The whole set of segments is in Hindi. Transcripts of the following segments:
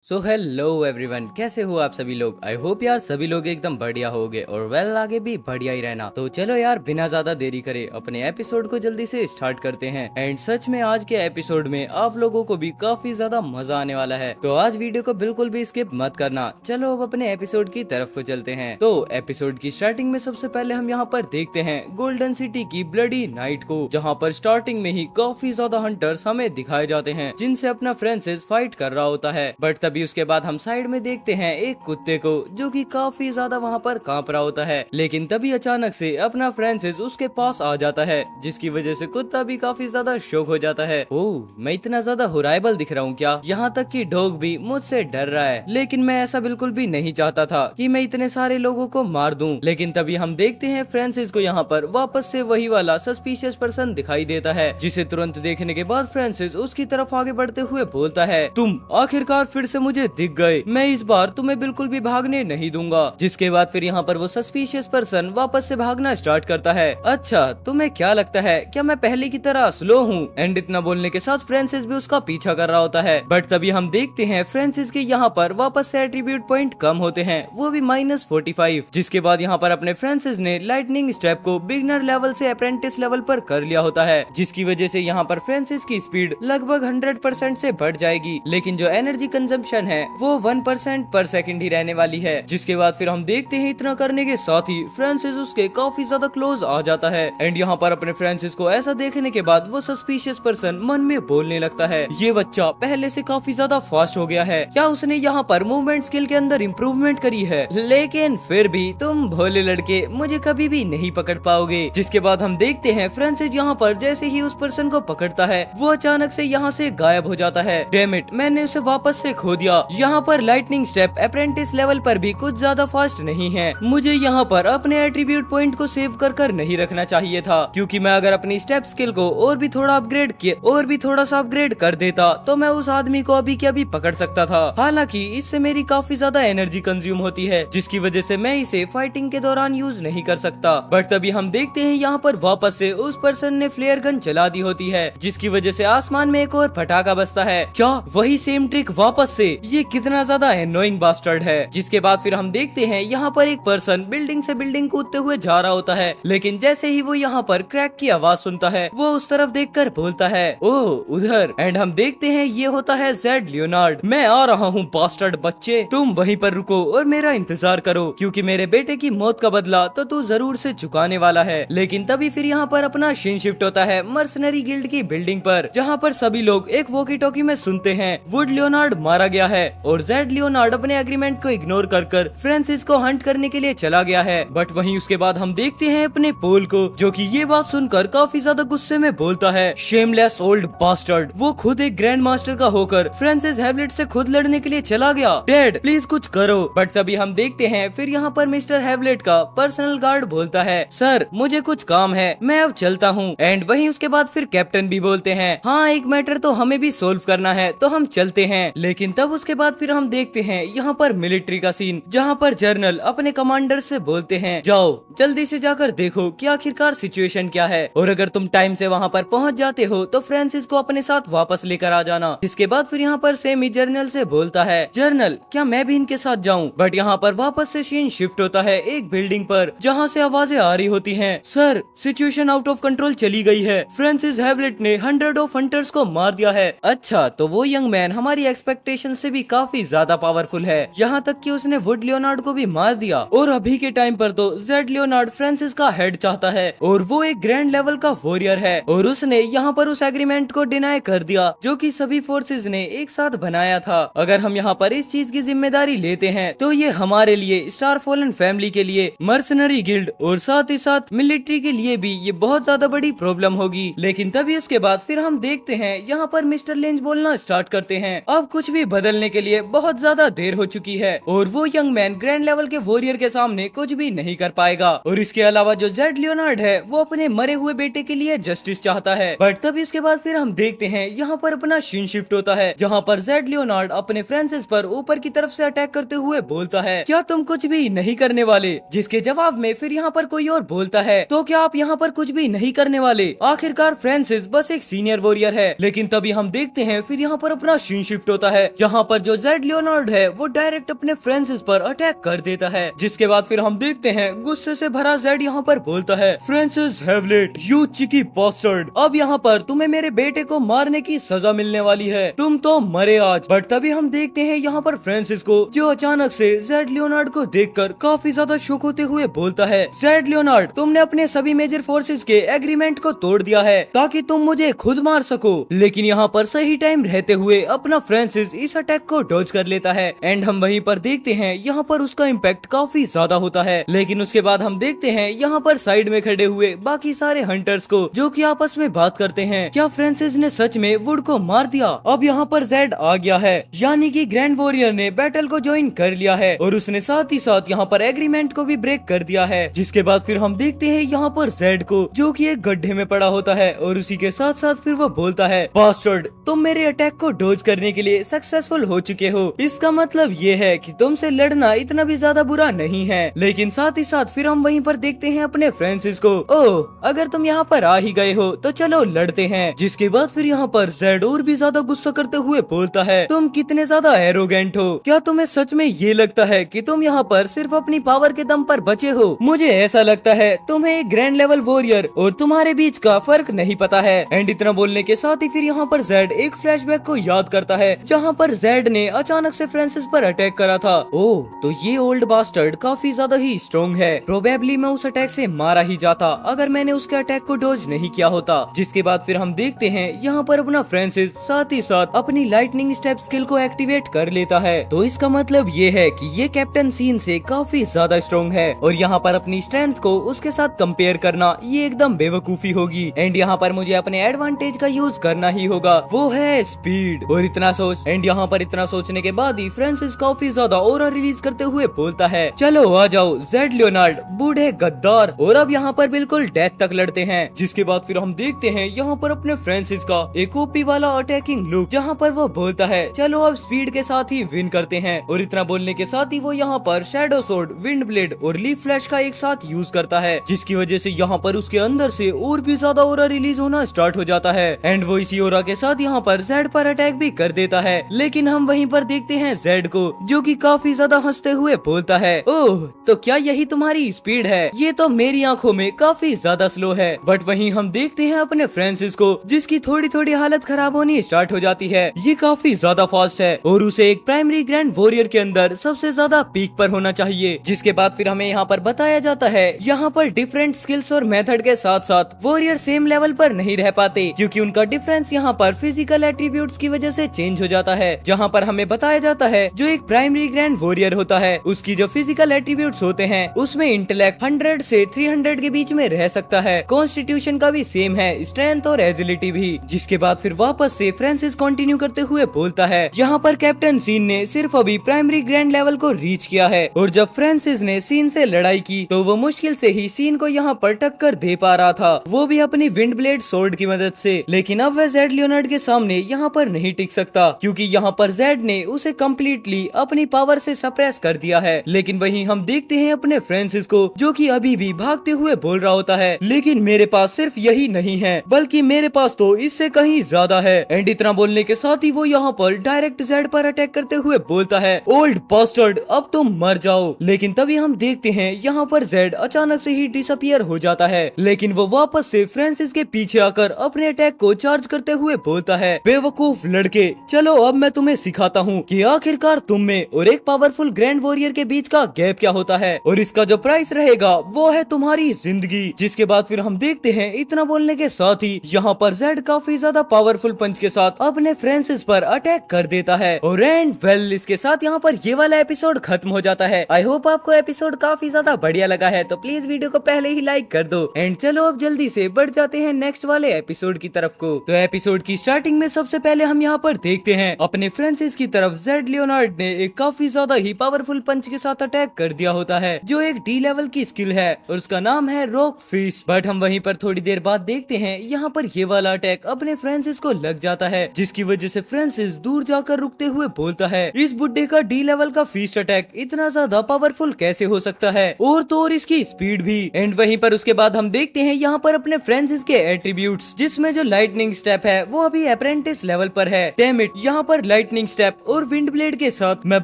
सो हेलो एवरीवन, कैसे हो आप सभी लोग। आई होप यार सभी लोग एकदम बढ़िया होगे और वेल आगे भी बढ़िया ही रहना। तो चलो यार बिना ज्यादा देरी करे अपने एपिसोड को जल्दी से स्टार्ट करते हैं। एंड सच में आज के एपिसोड में आप लोगों को भी काफी ज्यादा मजा आने वाला है, तो आज वीडियो को बिल्कुल भी स्किप मत करना। चलो अब अपने एपिसोड की तरफ को चलते हैं। तो एपिसोड की स्टार्टिंग में सबसे पहले हम यहाँ पर देखते हैं गोल्डन सिटी की ब्लडी नाइट को, जहाँ पर स्टार्टिंग में ही काफी ज्यादा हंटर्स हमें दिखाए जाते हैं जिनसे अपना फ्रांसिस फाइट कर रहा होता है। बट तभी उसके बाद हम साइड में देखते हैं एक कुत्ते को जो कि काफी ज्यादा वहाँ पर कांप रहा होता है। लेकिन तभी अचानक से अपना फ्रांसिस उसके पास आ जाता है, जिसकी वजह से कुत्ता भी काफी ज्यादा शॉक हो जाता है। ओह, मैं इतना ज्यादा हुराइबल दिख रहा हूँ क्या? यहाँ तक कि डॉग भी मुझसे डर रहा है। लेकिन मैं ऐसा बिल्कुल भी नहीं चाहता था कि मैं इतने सारे लोगों को मार दूं। लेकिन तभी हम देखते हैं फ्रांसिस को यहाँ पर वापस से वही वाला सस्पिशियस पर्सन दिखाई देता है, जिसे तुरंत देखने के बाद फ्रांसिस उसकी तरफ आगे बढ़ते हुए बोलता है, तुम आखिरकार फिर से मुझे दिख गए, मैं इस बार तुम्हें बिल्कुल भी भागने नहीं दूंगा। जिसके बाद फिर यहाँ पर वो सस्पिशियस पर्सन वापस से भागना स्टार्ट करता है। अच्छा, तुम्हें क्या लगता है क्या मैं पहले की तरह स्लो हूँ? एंड इतना बोलने के साथ फ्रांसिस भी उसका पीछा कर रहा होता है। बट तभी हम देखते हैं फ्रांसिस के यहाँ पर वापस से एट्रीब्यूट पॉइंट कम होते हैं, वो भी -45। जिसके बाद यहाँ पर अपने फ्रांसिस ने लाइटनिंग स्टेप को बिगनर लेवल से अप्रेंटिस लेवल पर कर लिया होता है, जिसकी वजह से यहाँ पर फ्रांसिस की स्पीड लगभग 100% से बढ़ जाएगी। लेकिन जो एनर्जी कंजम्पशन है वो 1% पर सेकंड ही रहने वाली है। जिसके बाद फिर हम देखते हैं इतना करने के साथ ही फ्रांसिस उसके काफी ज्यादा क्लोज आ जाता है। एंड यहाँ पर अपने फ्रांसिस को ऐसा देखने के बाद वो सस्पिशियस पर्सन मन में बोलने लगता है, ये बच्चा पहले से काफी ज्यादा फास्ट हो गया है, क्या उसने यहाँ पर मूवमेंट स्किल के अंदर इम्प्रूवमेंट करी है? लेकिन फिर भी तुम भोले लड़के मुझे कभी भी नहीं पकड़ पाओगे। जिसके बाद हम देखते हैं फ्रांसिस यहाँ पर जैसे ही उस पर्सन को पकड़ता है वो अचानक से यहाँ से गायब हो जाता है। डैम इट, मैंने उसे वापस से खो दिया। यहाँ पर लाइटनिंग स्टेप अप्रेंटिस लेवल पर भी कुछ ज्यादा फास्ट नहीं है। मुझे यहाँ पर अपने एट्रीब्यूट पॉइंट को सेव कर नहीं रखना चाहिए था, क्योंकि मैं अगर अपनी स्टेप स्किल को और भी थोड़ा अपग्रेड कर देता तो मैं उस आदमी को अभी के अभी पकड़ सकता था। हालांकि इससे मेरी काफी ज्यादा एनर्जी कंज्यूम होती है, जिसकी वजह से मैं इसे फाइटिंग के दौरान यूज नहीं कर सकता। बट तभी हम देखते हैं यहाँ पर वापस से उस पर्सन ने फ्लेयर गन चला दी होती है, जिसकी वजह से आसमान में एक और पटाखा बजता है। क्या वही सेम ट्रिक वापस से? ये कितना ज्यादा एनोइंग बास्टर्ड है। जिसके बाद फिर हम देखते हैं यहाँ पर एक पर्सन बिल्डिंग से बिल्डिंग कूदते हुए जा रहा होता है, लेकिन जैसे ही वो यहाँ पर क्रैक की आवाज सुनता है वो उस तरफ देखकर बोलता है, ओह उधर। एंड हम देखते हैं ये होता है जेड लियोनार्ड। मैं आ रहा हूँ बास्टर्ड बच्चे, तुम वहीं पर रुको और मेरा इंतजार करो, क्योंकि मेरे बेटे की मौत का बदला तो तू जरूर से चुकाने वाला है। लेकिन तभी फिर यहाँ पर अपना सीन शिफ्ट होता है मर्सनरी गिल्ड की बिल्डिंग पर, जहाँ पर सभी लोग एक वॉकी टॉकी में सुनते हैं वुड लियोनार्ड मारा गया है और जेड लियोनार्ड अपने एग्रीमेंट को इग्नोर कर फ्रांसिस को हंट करने के लिए चला गया है। बट वहीं उसके बाद हम देखते हैं अपने पोल को, जो कि ये बात सुनकर काफी ज्यादा गुस्से में बोलता है, शेमलेस ओल्ड बास्टर्ड। वो खुद एक ग्रैंड मास्टर का होकर फ्रांसिस हैवलेट से खुद लड़ने के लिए चला गया। डैड प्लीज कुछ करो। बट तभी हम देखते हैं फिर यहाँ पर मिस्टर हैवलेट का पर्सनल गार्ड बोलता है, सर मुझे कुछ काम है, मैं अब चलता हूँ। एंड वहीं उसके बाद फिर कैप्टन भी बोलते हैं, हाँ एक मैटर तो हमें भी सोल्व करना है, तो हम चलते हैं। लेकिन तब उसके बाद फिर हम देखते हैं यहाँ पर मिलिट्री का सीन, जहाँ पर जनरल अपने कमांडर से बोलते हैं, जाओ जल्दी से जाकर देखो कि आखिरकार सिचुएशन क्या है, और अगर तुम टाइम से वहाँ पर पहुँच जाते हो तो फ्रांसिस को अपने साथ वापस लेकर आ जाना। इसके बाद फिर यहाँ पर सेमी जर्नल से बोलता है, जर्नल क्या मैं भी इनके साथ जाऊँ? बट यहाँ पर वापस से सीन शिफ्ट होता है एक बिल्डिंग पर, जहाँ से आवाजें आ रही होती हैं, sir situation out of control चली गई है, फ्रांसिस हैवलेट ने 100 ऑफ हंटर्स को मार दिया है। अच्छा, तो वो यंग मैन हमारी एक्सपेक्टेशन से भी काफी ज्यादा पावरफुल है, यहाँ तक कि उसने वुड लियोनार्ड को भी मार दिया। और अभी के टाइम पर तो जेड लियोनार्ड फ्रांसिस का हेड चाहता है, और वो एक ग्रैंड लेवल का वॉरियर है, और उसने यहाँ पर उस एग्रीमेंट को डिनाई कर दिया जो कि सभी फोर्सेस ने एक साथ बनाया था। अगर हम यहाँ पर इस चीज की जिम्मेदारी लेते हैं तो ये हमारे लिए, स्टार फॉलन फैमिली के लिए, मर्सनरी गिल्ड और साथ ही साथ मिलिट्री के लिए भी ये बहुत ज्यादा बड़ी प्रॉब्लम होगी। लेकिन तभी उसके बाद फिर हम देखते हैं यहाँ पर मिस्टर लेंज बोलना स्टार्ट करते हैं, अब कुछ भी बदलने के लिए बहुत ज्यादा देर हो चुकी है और वो यंग मैन ग्रैंड लेवल के वॉरियर के सामने कुछ भी नहीं कर पाएगा। और इसके अलावा जो जेड लियोनार्ड है वो अपने मरे हुए बेटे के लिए जस्टिस चाहता है। बट तभी उसके बाद फिर हम देखते हैं यहाँ पर अपना सीन शिफ्ट होता है, जहाँ पर जेड लियोनार्ड अपने फ्रांसिस पर ऊपर की तरफ से अटैक करते हुए बोलता है, क्या तुम कुछ भी नहीं करने वाले? जिसके जवाब में फिर यहाँ पर कोई और बोलता है, तो क्या आप यहाँ पर कुछ भी नहीं करने वाले? आखिरकार फ्रांसिस बस एक सीनियर वॉरियर है। लेकिन तभी हम देखते हैं फिर यहाँ पर अपना सीन शिफ्ट होता है, जहाँ यहाँ पर जो जेड लियोनार्ड है वो डायरेक्ट अपने फ्रांसिस पर अटैक कर देता है। जिसके बाद फिर हम देखते हैं गुस्से से भरा जेड यहाँ पर बोलता है, Francis Havelet, you cheeky bastard, अब यहाँ पर तुम्हें मेरे बेटे को मारने की सजा मिलने वाली है, तुम तो मरे आज। बट तभी हम देखते हैं यहाँ पर फ्रांसिस को, जो अचानक से जेड लियोनार्ड को देखकर काफी ज्यादा शॉक होते हुए बोलता है, जेड लियोनार्ड, तुमने अपने सभी मेजर फोर्सेस के एग्रीमेंट को तोड़ दिया है ताकि तुम मुझे खुद मार सको। लेकिन यहाँ पर सही टाइम रहते हुए अपना फ्रांसिस इस अटैक को डॉज कर लेता है एंड हम वहीं पर देखते हैं यहाँ पर उसका इम्पैक्ट काफी ज्यादा होता है। लेकिन उसके बाद हम देखते हैं यहाँ पर साइड में खड़े हुए बाकी सारे हंटर्स को, जो कि आपस में बात करते हैं, क्या फ्रांसिस ने सच में वुड को मार दिया? अब यहाँ पर जेड आ गया है, यानी कि ग्रैंड वॉरियर ने बैटल को ज्वाइन कर लिया है और उसने साथ ही साथ यहाँ पर एग्रीमेंट को भी ब्रेक कर दिया है। जिसके बाद फिर हम देखते हैं यहाँ पर जेड को, जो कि एक गड्ढे में पड़ा होता है और उसी के साथ साथ फिर वो बोलता है, बास्टर्ड, तुम मेरे अटैक को डॉज करने के लिए सक्सेसफुल हो चुके हो, इसका मतलब ये है कि तुमसे लड़ना इतना भी ज्यादा बुरा नहीं है। लेकिन साथ ही साथ फिर हम वहीं पर देखते हैं अपने फ्रांसिस को, ओह अगर तुम यहाँ पर आ ही गए हो तो चलो लड़ते हैं। जिसके बाद फिर यहाँ पर जेड और भी ज्यादा गुस्सा करते हुए बोलता है, तुम कितने ज्यादा एरोगेंट हो, क्या तुम्हें सच में ये लगता है कि तुम यहाँ पर सिर्फ अपनी पावर के दम पर बचे हो? मुझे ऐसा लगता है तुम्हें एक ग्रैंड लेवल वॉरियर और तुम्हारे बीच का फर्क नहीं पता है। एंड इतना बोलने के साथ ही फिर यहाँ पर जेड एक फ्लैशबैक को याद करता है, जहाँ पर जेड ने अचानक से फ्रांसिस पर अटैक करा था। ओह, तो ये ओल्ड बास्टर्ड काफी ज्यादा ही स्ट्रॉन्ग है, प्रोबेबली मैं उस अटैक से मारा ही जाता अगर मैंने उसके अटैक को डॉज नहीं किया होता। जिसके बाद फिर हम देखते हैं यहाँ पर अपना फ्रांसिस साथ ही साथ अपनी लाइटनिंग स्टेप स्किल को एक्टिवेट कर लेता है। तो इसका मतलब ये है कि ये कैप्टन सीन से काफी ज्यादा स्ट्रॉन्ग है और यहाँ पर अपनी स्ट्रेंथ को उसके साथ कंपेयर करना ये एकदम बेवकूफी होगी। एंड यहाँ पर मुझे अपने एडवांटेज का यूज करना ही होगा, वो है स्पीड। और इतना सोच एंड यहाँ पर इतना सोचने के बाद ही फ्रांसिस काफी ज्यादा ऑरा रिलीज करते हुए बोलता है, चलो आ जाओ जेड लियोनार्ड, बूढ़े गद्दार, और अब यहाँ पर बिल्कुल डेथ तक लड़ते हैं। जिसके बाद फिर हम देखते हैं यहाँ पर अपने फ्रांसिस का एक ओपी वाला अटैकिंग लुक, जहाँ पर वो बोलता है, चलो अब स्पीड के साथ ही विन करते हैं। और इतना बोलने के साथ ही वो यहाँ पर शैडो सोर्ड, विंड ब्लेड और लीफ फ्लैश का एक साथ यूज करता है, जिसकी वजह से यहाँ पर उसके अंदर से और भी ज्यादा ओरा रिलीज होना स्टार्ट हो जाता है। एंड वो इसी ओरा के साथ यहाँ पर जेड पर अटैक भी कर देता है। लेकिन हम वहीं पर देखते हैं जेड को, जो कि काफी ज्यादा हंसते हुए बोलता है, ओह तो क्या यही तुम्हारी स्पीड है? ये तो मेरी आंखों में काफी ज्यादा स्लो है। बट वहीं हम देखते हैं अपने फ्रांसिस को, जिसकी थोड़ी थोड़ी हालत खराब होनी स्टार्ट हो जाती है। ये काफी ज्यादा फास्ट है और उसे एक प्राइमरी ग्रैंड वॉरियर के अंदर सबसे ज्यादा पीक पर होना चाहिए। जिसके बाद फिर हमें यहाँ पर बताया जाता है, यहाँ पर डिफरेंट स्किल्स और मेथड के साथ साथ वॉरियर सेम लेवल पर नहीं रह पाते, क्योंकि उनका डिफरेंस यहाँ पर फिजिकल एट्रीब्यूट्स की वजह से चेंज हो जाता है। जहाँ पर हमें बताया जाता है, जो एक प्राइमरी ग्रैंड वॉरियर होता है उसकी जो फिजिकल एट्रीब्यूट्स होते हैं उसमें इंटेलेक्ट 100 से 300 के बीच में रह सकता है, कॉन्स्टिट्यूशन का भी सेम है, स्ट्रेंथ और एजिलिटी भी। जिसके बाद फिर वापस से फ्रांसिस कंटिन्यू करते हुए बोलता है, यहाँ पर कैप्टन सीन ने सिर्फ अभी प्राइमरी ग्रैंड लेवल को रीच किया है और जब फ्रांसिस ने सीन से लड़ाई की तो वो मुश्किल से ही सीन को यहाँ पर टक्कर दे पा रहा था, वो भी अपनी विंड ब्लेड सोर्ड की मदद से। लेकिन अब वह जेड लियोनार्ड के सामने यहाँ पर नहीं टिक सकता, क्योंकि यहाँ पर जेड ने उसे कम्प्लीटली अपनी पावर से सप्रेस कर दिया है। लेकिन वहीं हम देखते हैं अपने फ्रांसिस को, जो कि अभी भी भागते हुए बोल रहा होता है, लेकिन मेरे पास सिर्फ यही नहीं है बल्कि मेरे पास तो इससे कहीं ज्यादा है। एंड इतना बोलने के साथ ही वो यहाँ पर डायरेक्ट जेड पर अटैक करते हुए बोलता है, ओल्ड बास्टर्ड, अब तुम मर जाओ। लेकिन तभी हम देखते हैं यहाँ पर जेड अचानक से ही डिसअपियर हो जाता है, लेकिन वो वापस से फ्रांसिस के पीछे आकर अपने अटैक को चार्ज करते हुए बोलता है, बेवकूफ लड़के, चलो अब मैं तुम्हें सिखाता हूँ कि आखिरकार तुम में और एक पावरफुल ग्रैंड वॉरियर के बीच का गैप क्या होता है, और इसका जो प्राइस रहेगा वो है तुम्हारी जिंदगी। जिसके बाद फिर हम देखते हैं इतना बोलने के साथ ही यहाँ पर जेड काफी ज्यादा पावरफुल पंच के साथ अपने फ्रांसिस पर अटैक कर देता है। और एंड वेल, इसके साथ यहाँ पर ये वाला एपिसोड खत्म हो जाता है। आई होप आपको एपिसोड काफी ज्यादा बढ़िया लगा है, तो प्लीज वीडियो को पहले ही लाइक कर दो। एंड चलो अब जल्दी से बढ़ जाते हैं नेक्स्ट वाले एपिसोड की तरफ को। तो एपिसोड की स्टार्टिंग में सबसे पहले हम यहाँ पर देखते हैं अपने फ्रांसिस की तरफ जेड लियोनार्ड ने एक काफी ज्यादा ही पावरफुल पंच के साथ अटैक कर दिया होता है, जो एक डी लेवल की स्किल है और उसका नाम है रॉक फिश। बट हम वहीं पर थोड़ी देर बाद देखते हैं यहाँ पर ये वाला अटैक अपने फ्रांसिस को लग जाता है, जिसकी वजह से फ्रांसिस दूर जाकर रुकते हुए बोलता है, इस बुड्ढे का डी लेवल का फीस्ट अटैक इतना ज्यादा पावरफुल कैसे हो सकता है, और तो और इसकी स्पीड भी। एंड वहीं पर उसके बाद हम देखते हैं यहाँ पर अपने फ्रांसिस के एट्रीब्यूट्स, जिसमें जो लाइटनिंग स्टेप है वो अभी अप्रेंटिस लेवल पर है। डैम इट, यहाँ पर लाइटनिंग स्टेप और विंड ब्लेड के साथ मैं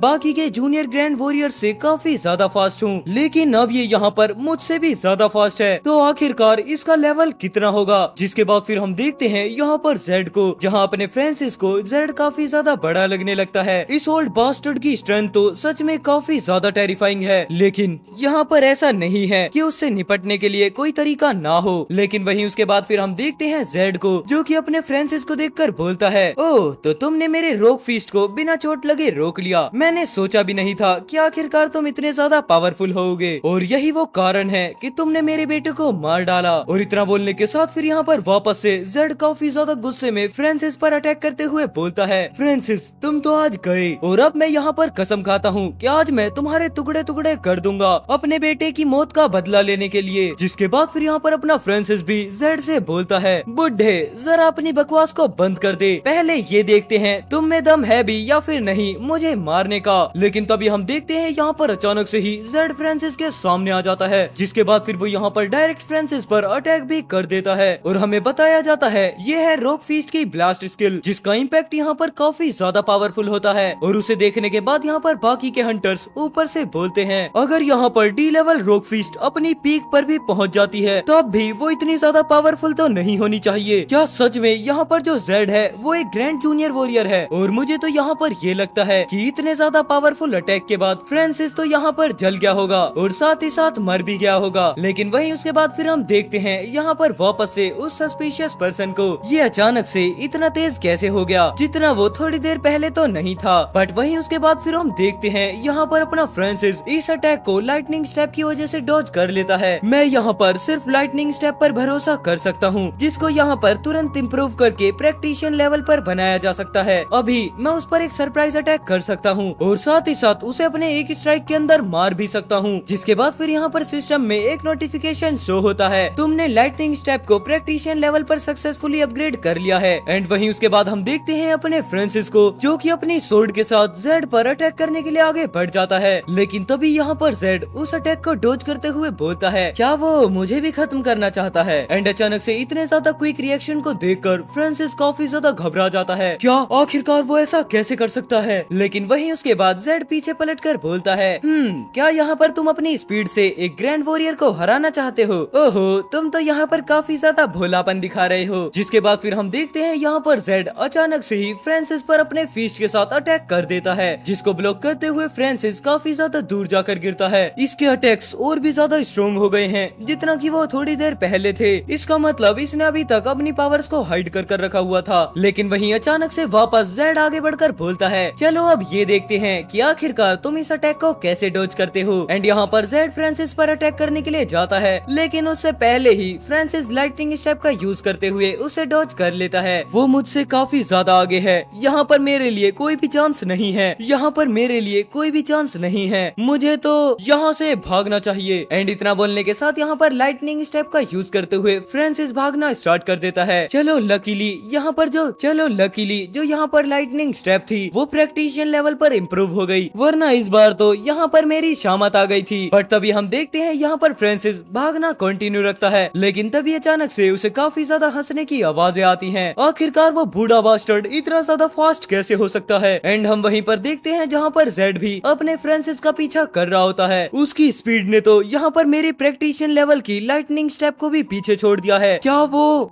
बाकी के जूनियर ग्रैंड वॉरियर से काफी ज्यादा फास्ट हूँ, लेकिन अब ये यहाँ पर मुझसे भी ज्यादा फास्ट है। तो आखिरकार इसका लेवल कितना होगा? जिसके बाद फिर हम देखते हैं यहाँ पर जेड को, जहाँ अपने फ्रांसिस को जेड काफी ज्यादा बड़ा लगने लगता है। इस ओल्ड बास्टर्ड की स्ट्रेंथ तो सच में काफी ज्यादा टेरिफाइंग है, लेकिन यहाँ पर ऐसा नहीं है कि उससे निपटने के लिए कोई तरीका ना हो। लेकिन वहीं उसके बाद फिर हम देखते हैं जेड को, जो कि अपने फ्रांसिस को देखकर बोलता है, ओह तो तुमने मेरे रॉक फीस्ट को बिना चोट लगे रोक लिया। मैंने सोचा भी नहीं था कि आखिरकार तुम इतने ज्यादा पावरफुल होगे, और यही वो कारण है कि तुमने मेरे बेटे को मार डाला। और इतना बोलने के साथ फिर यहाँ पर वापस से जेड काफी ज्यादा गुस्से में फ्रांसिस पर अटैक करते हुए बोलता है, फ्रांसिस तुम तो आज गए, और अब मैं यहाँ पर कसम खाता हूँ कि आज मैं तुम्हारे टुकड़े टुकड़े कर दूंगा अपने बेटे की मौत का बदला लेने के लिए। जिसके बाद फिर यहाँ पर अपना फ्रांसिस भी जेड से बोलता है, बुड्ढे जरा अपनी बकवास को बंद कर दे, पहले ये देखते हैं तुम में दम है भी या फिर नहीं मुझे मारने का। लेकिन तभी हम देखते हैं यहाँ पर अचानक से ही जेड फ्रांसिस के सामने आ जाता है, जिसके बाद फिर वो यहाँ पर डायरेक्ट फ्रांसिस पर अटैक भी कर देता है। और हमें बताया जाता है ये है रॉक फीस्ट की ब्लास्ट स्किल, जिसका इम्पैक्ट यहाँ पर काफी ज्यादा पावरफुल होता है। और उसे देखने के बाद यहाँ पर बाकी के हंटर्स ऊपर से बोलते हैं, अगर यहाँ पर डी लेवल रॉक फीस्ट अपनी पीक पर भी पहुँच जाती है तब भी वो इतनी ज्यादा पावरफुल तो नहीं होनी चाहिए। क्या सच में यहाँ पर जो जेड है वो एक ग्रैंड जूनियर वॉरियर है? और मुझे तो यहाँ पर ये लगता है कि इतने ज्यादा पावरफुल अटैक के बाद फ्रांसिस तो यहाँ पर जल गया होगा और साथ ही साथ मर भी गया होगा। लेकिन वहीं उसके बाद फिर हम देखते हैं यहाँ पर वापस से उस सस्पिशियस पर्सन को, ये अचानक से इतना तेज कैसे हो गया जितना वो थोड़ी देर पहले तो नहीं था। बट वहीं उसके बाद फिर हम देखते हैं यहाँ पर अपना फ्रांसिस इस अटैक को लाइटनिंग स्टेप की वजह से डॉज कर लेता है। मैं यहाँ पर सिर्फ लाइटनिंग स्टेप पर भरोसा कर सकता हूँ, जिसको यहाँ पर तुरंत इम्प्रूव करके प्रैक्टिशन लेवल पर बनाया जा सकता है। अभी मैं उस पर एक सरप्राइज अटैक कर सकता हूँ और साथ ही साथ उसे अपने एक स्ट्राइक के अंदर मार भी सकता हूँ। जिसके बाद फिर यहाँ पर सिस्टम में एक नोटिफिकेशन शो होता है, तुमने लाइटनिंग स्टेप को प्रैक्टिशन लेवल पर सक्सेसफुली अपग्रेड कर लिया है। एंड वहीं उसके बाद हम देखते हैं अपने फ्रांसिस को, जो कि अपनी सोर्ड के साथ जेड पर अटैक करने के लिए आगे बढ़ जाता है। लेकिन तभी यहाँ पर जेड उस अटैक को डॉज करते हुए बोलता है, क्या वो मुझे भी खत्म करना चाहता है? एंड अचानक से इतने ज्यादा क्विक रिएक्शन को देखकर फ्रांसिस काफी ज्यादा घबरा जाता है, क्या आखिरकार वो ऐसा कैसे कर सकता है? लेकिन वहीं उसके बाद जेड पीछे पलटकर बोलता है, क्या यहाँ पर तुम अपनी स्पीड से एक ग्रैंड वॉरियर को हराना चाहते हो? ओहो तुम तो यहाँ पर काफी ज्यादा भोलापन दिखा रहे हो। जिसके बाद फिर हम देखते हैं यहाँ पर जेड अचानक से ही फ्रांसिस पर अपने फीस्ट के साथ अटैक कर देता है, जिसको ब्लॉक करते हुए फ्रांसिस काफी ज्यादा दूर जाकर गिरता है। इसके अटैक्स और भी ज्यादा स्ट्रॉन्ग हो गए हैं जितना कि वो थोड़ी देर पहले थे। इसका मतलब इसने अभी तक अपनी पावर्स को हाइड कर रखा हुआ था। लेकिन वहीं अचानक से वापस जेड आगे बढ़कर बोलता है, चलो अब ये देखते हैं कि आखिरकार तुम इस अटैक को कैसे डॉज करते हो। एंड यहाँ पर जेड फ्रांसिस पर अटैक करने के लिए जाता है, लेकिन उससे पहले ही फ्रांसिस लाइटनिंग स्टेप का यूज करते हुए उसे डॉज कर लेता है। वो मुझसे काफी ज्यादा आगे है, यहाँ पर मेरे लिए कोई भी चांस नहीं है, यहाँ पर मेरे लिए कोई भी चांस नहीं है, मुझे तो यहाँ से भागना चाहिए। एंड इतना बोलने के साथ यहाँ पर लाइटनिंग स्टेप का यूज करते हुए फ्रांसिस भागना स्टार्ट कर देता है। चलो लकीली यहाँ पर लाइटनिंग स्टेप थी वो प्रैक्टिशन लेवल पर इम्प्रूव हो गई, वरना इस बार तो यहाँ पर मेरी शामत आ गई थी। बट तभी हम देखते हैं यहाँ पर फ्रांसिस भागना कंटिन्यू रखता है, लेकिन तभी अचानक से उसे काफी ज्यादा हंसने की आवाजें आती हैं। आखिरकार वो बूढ़ा बास्टर्ड इतना ज्यादा फास्ट कैसे हो सकता है? एंड हम वहीं पर देखते हैं जहाँ पर जेड भी अपने फ्रांसिस का पीछा कर रहा होता है। उसकी स्पीड ने तो यहाँ पर मेरी प्रैक्टिशन लेवल की लाइटनिंग स्टेप को भी पीछे छोड़ दिया है। क्या वो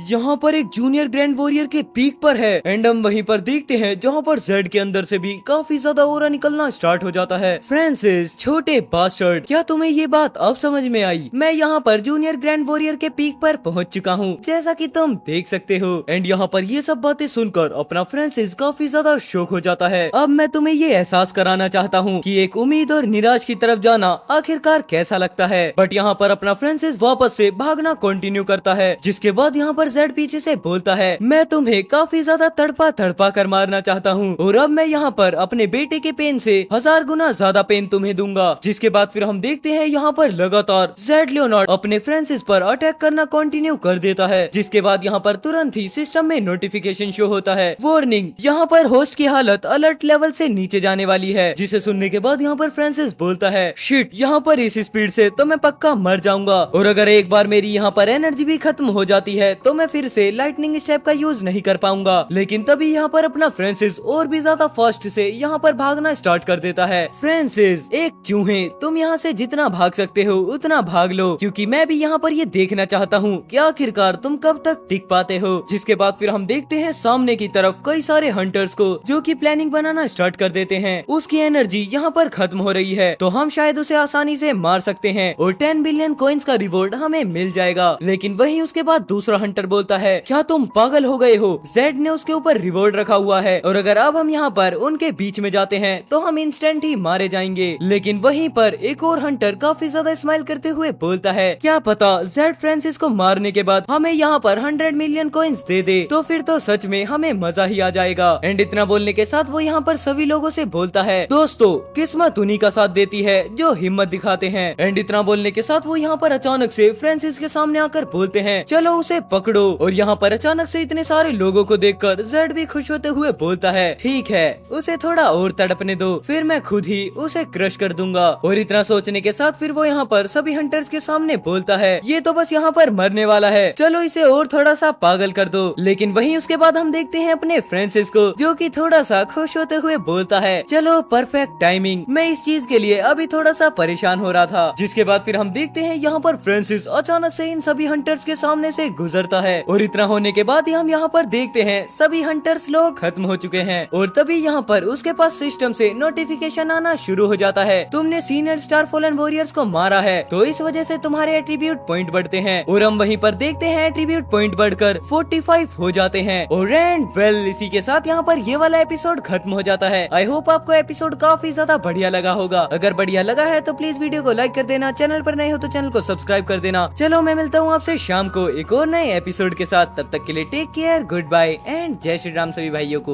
यहाँ पर एक जूनियर ग्रैंड वॉरियर के पीक पर है? एंड हम वहीं पर देखते हैं जहाँ पर जेड के अंदर से भी काफी ज्यादा ऑरा निकलना स्टार्ट हो जाता है। फ्रांसिस छोटे बास्टर्ड, क्या तुम्हें ये बात अब समझ में आई? मैं यहाँ पर जूनियर ग्रैंड वॉरियर के पीक पर पहुँच चुका हूँ, जैसा कि तुम देख सकते हो। एंड यहाँ पर ये सब बातें सुनकर अपना फ्रांसिस काफी ज्यादा शॉक हो जाता है। अब मैं तुम्हें ये एहसास कराना चाहता हूँ कि एक उम्मीद और निराश की तरफ जाना आखिरकार कैसा लगता है। बट यहाँ पर अपना फ्रांसिस वापस से भागना कंटिन्यू करता है, जिसके बाद यहाँ पर जेड पीछे से बोलता है, मैं तुम्हें काफी ज्यादा तड़पा कर मारना चाहता हूँ और अब मैं यहाँ पर अपने बेटे के पेन से 1000 गुना ज्यादा पेन तुम्हें दूंगा। जिसके बाद फिर हम देखते हैं यहाँ पर लगातार जेड लियोनार्ड अपने फ्रांसिस पर अटैक करना कंटिन्यू कर देता है। जिसके बाद यहाँ पर तुरंत ही सिस्टम में नोटिफिकेशन शो होता है, वार्निंग, यहाँ पर होस्ट की हालत अलर्ट लेवल से नीचे जाने वाली है। जिसे सुनने के बाद यहाँ पर फ्रांसिस बोलता है, शिट, यहाँ पर इस स्पीड से तो मैं पक्का मर जाऊंगा, और अगर एक बार मेरी यहाँ पर एनर्जी भी खत्म हो जाती है तो मैं फिर से लाइटनिंग स्टेप का यूज नहीं कर पाऊंगा। लेकिन तभी यहाँ पर अपना फ्रांसिस और भी ज्यादा फास्ट से यहाँ पर भागना स्टार्ट कर देता है। फ्रांसिस, एक चूहे, तुम यहाँ से जितना भाग सकते हो उतना भाग लो, क्योंकि मैं भी यहाँ पर ये देखना चाहता हूँ कि आखिरकार तुम कब तक टिक पाते हो। जिसके बाद फिर हम देखते हैं सामने की तरफ कई सारे हंटर्स को जो कि प्लानिंग बनाना स्टार्ट कर देते हैं। उसकी एनर्जी यहाँ पर खत्म हो रही है, तो हम शायद उसे आसानी से मार सकते हैं और 10 बिलियन कॉइंस का रिवॉर्ड हमें मिल जाएगा। लेकिन वही उसके बाद दूसरा हंटर बोलता है, क्या तुम पागल हो गए हो? जेड ने उसके ऊपर रिवॉर्ड रखा हुआ है और अगर अब हम यहाँ पर उनके बीच में जाते हैं तो हम इंस्टेंट ही मारे जाएंगे। लेकिन वहीं पर एक और हंटर काफी ज्यादा स्माइल करते हुए बोलता है, क्या पता जेड फ्रांसिस को मारने के बाद हमें यहाँ पर 100 मिलियन कॉइंस दे दे, तो फिर तो सच में हमें मजा ही आ जाएगा। एंड इतना बोलने के साथ वो यहाँ पर सभी लोगों से बोलता है, दोस्तों किस्मत उन्हीं का साथ देती है जो हिम्मत दिखाते हैं। एंड इतना बोलने के साथ वो यहाँ पर अचानक से फ्रांसिस के सामने आकर बोलते हैं, चलो उसे पकड़ो। और यहाँ पर अचानक से इतने सारे लोगों को देखकर जेड भी खुश होते हुए बोलता है, ठीक है उसे थोड़ा और तड़पने दो, फिर मैं खुद ही उसे क्रश कर दूंगा। और इतना सोचने के साथ फिर वो यहाँ पर सभी हंटर्स के सामने बोलता है, ये तो बस यहाँ पर मरने वाला है, चलो इसे और थोड़ा सा पागल कर दो। लेकिन वहीं उसके बाद हम देखते हैं अपने फ्रांसिस को जो कि थोड़ा सा खुश होते हुए बोलता है, चलो परफेक्ट टाइमिंग, मैं इस चीज के लिए अभी थोड़ा सा परेशान हो रहा था। जिसके बाद फिर हम देखते हैं यहाँ पर फ्रांसिस अचानक से इन सभी हंटर्स के सामने से गुजरता है और इतना होने के बाद ही हम यहाँ पर देखते हैं सभी हंटर्स लोग खत्म हो चुके हैं। और तभी यहाँ पर उसके पास सिस्टम से नोटिफिकेशन आना शुरू हो जाता है, तुमने सीनियर स्टार फॉलन वॉरियर्स को मारा है, तो इस वजह से तुम्हारे एट्रीब्यूट पॉइंट बढ़ते हैं। और हम वहीं पर देखते हैं एट्रीब्यूट पॉइंट बढ़कर 45 हो जाते हैं। और एंड वेल इसी के साथ यहाँ पर ये वाला एपिसोड खत्म हो जाता है। आई होप आपको एपिसोड काफी ज्यादा बढ़िया लगा होगा। अगर बढ़िया लगा है तो प्लीज वीडियो को लाइक कर देना, चैनल पर नए हो तो चैनल को सब्सक्राइब कर देना। चलो मैं मिलता हूँ आपसे शाम को एक और नए एपिसोड के साथ, तब तक के लिए take care, good bye and जय श्री राम सभी भाइयों को।